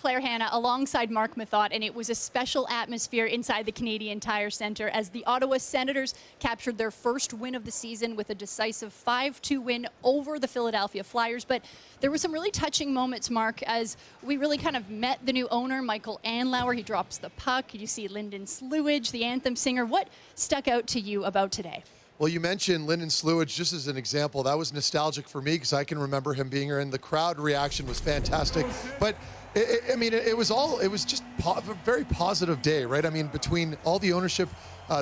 Claire Hanna alongside Marc Methot, and it was a special atmosphere inside the Canadian Tire Centre as the Ottawa Senators captured their first win of the season with a decisive 5-2 win over the Philadelphia Flyers. But there were some really touching moments, Marc, as we really kind of met the new owner, Michael Andlauer. He drops the puck. You see Lyndon Slewage, the anthem singer. What stuck out to you about today? Well, you mentioned Lyndon Slewage just as an example. That was nostalgic for me because I can remember him being here, and the crowd reaction was fantastic. But it was just a very positive day, right? I mean, between all the ownership,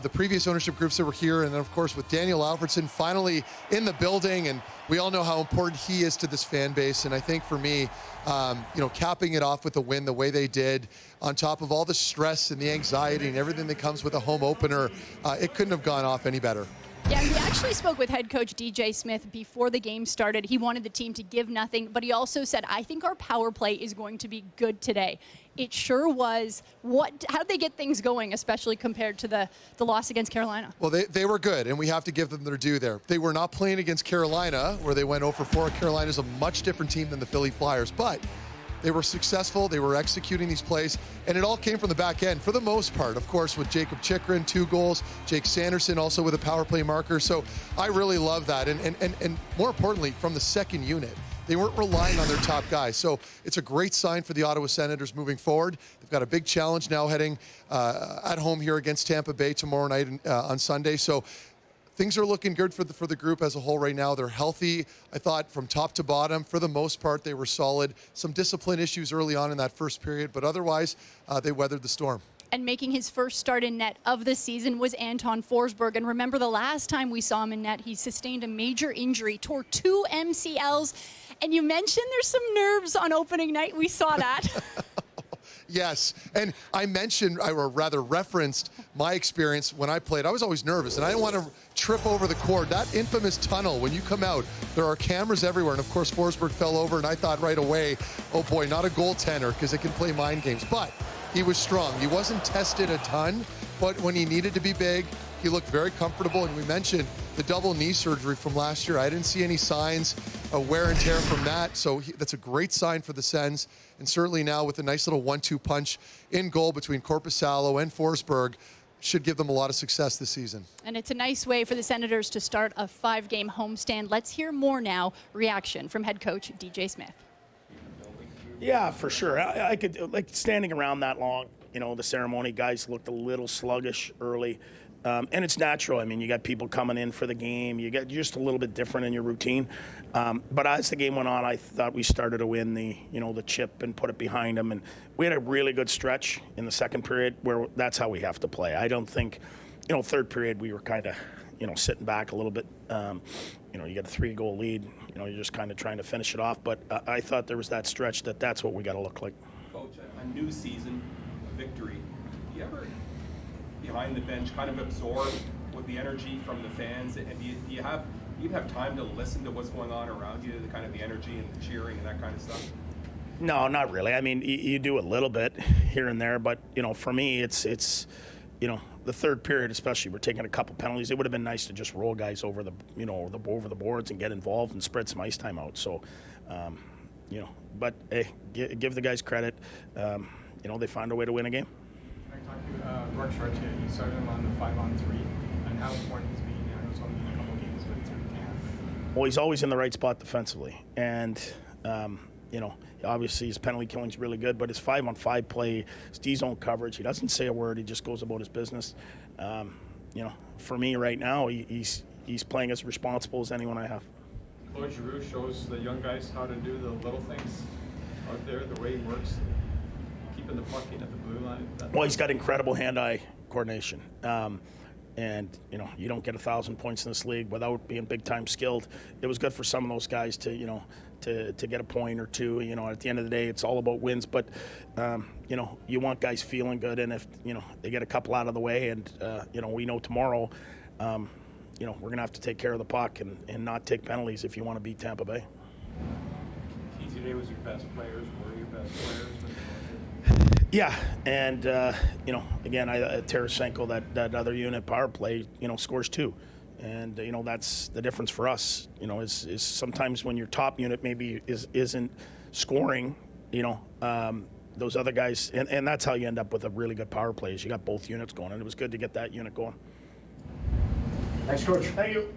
the previous ownership groups that were here, and then of course with Daniel Alfredson finally in the building, and we all know how important he is to this fan base. And I think for me, capping it off with a win the way they did, on top of all the stress and the anxiety and everything that comes with a home opener, it couldn't have gone off any better. Yeah, we actually spoke with head coach DJ Smith before the game started. He wanted the team to give nothing, but he also said, I think our power play is going to be good today. It sure was. How did they get things going, especially compared to the loss against Carolina? Well, they were good, and we have to give them their due there. They were not playing against Carolina, where they went 0-4. Carolina's a much different team than the Philly Flyers, but they were successful. They were executing these plays, and it all came from the back end for the most part. Of course, with Jacob Chychrun, 2 goals, Jake Sanderson also with a power play marker. So I really love that, and more importantly, from the second unit, they weren't relying on their top guys. So it's a great sign for the Ottawa Senators moving forward. They've got a big challenge now heading at home here against Tampa Bay tomorrow night on Sunday. So things are looking good for the group as a whole right now. They're healthy. I thought from top to bottom, for the most part, they were solid. Some discipline issues early on in that first period, but otherwise, they weathered the storm. And making his first start in net of the season was Anton Forsberg. And remember, the last time we saw him in net, he sustained a major injury, tore 2 MCLs. And you mentioned there's some nerves on opening night. We saw that. Yes, and I referenced my experience when I played. I was always nervous, and I didn't want to trip over the cord. That infamous tunnel, when you come out, there are cameras everywhere, and of course Forsberg fell over, and I thought right away, oh boy, not a goaltender, because it can play mind games. But he was strong. He wasn't tested a ton, but when he needed to be big, he looked very comfortable. And we mentioned the double knee surgery from last year. I didn't see any signs of wear and tear from that, so that's a great sign for the Sens. And certainly now with a nice little 1-2 punch in goal between Korpisalo and Forsberg, should give them a lot of success this season. And it's a nice way for the Senators to start a 5-game homestand. Let's hear more now. Reaction from head coach DJ Smith. Yeah, for sure. I could, like, standing around that long, the ceremony, guys looked a little sluggish early. And it's natural. I mean, you got people coming in for the game. You get just a little bit different in your routine. But as the game went on, I thought we started to win the chip and put it behind them. And we had a really good stretch in the second period where that's how we have to play. I don't think, third period we were kind of, sitting back a little bit. You got a 3-goal lead. You're just kind of trying to finish it off. But I thought there was that stretch that's what we got to look like. Coach, a new season, victory. Do you ever behind the bench kind of absorb with the energy from the fans, and do you have time to listen to what's going on around you, the kind of the energy and the cheering and that kind of stuff? No, not really. I mean, you do a little bit here and there, but for me, it's the third period especially, we're taking a couple penalties. It would have been nice to just roll guys over the over the boards and get involved and spread some ice time out. So, but hey, give the guys credit. They found a way to win a game. Marc Chartier, you started him on the 5-on-3, and how important he's been. I know it's only been a couple games, but through camp. Well, he's always in the right spot defensively, and obviously his penalty killing is really good, but his 5-on-5 play, his D-zone coverage, he doesn't say a word. He just goes about his business. For me right now, he's playing as responsible as anyone I have. Claude Giroux shows the young guys how to do the little things out there, the way he works. Keeping the puck in at the blue line. Well, he's got incredible hand-eye coordination. And, you don't get 1,000 points in this league without being big-time skilled. It was good for some of those guys to, to get a point or two. At the end of the day, it's all about wins. But, you want guys feeling good. And if, they get a couple out of the way and, we know tomorrow, we're going to have to take care of the puck and not take penalties if you want to beat Tampa Bay. Key today was your best players. Were your best players? Yeah, and again, Tarasenko, that other unit power play, scores 2, and that's the difference for us. Is sometimes when your top unit maybe isn't scoring, those other guys, and that's how you end up with a really good power play. Is you got both units going, and it was good to get that unit going. Thanks, Coach. Thank you.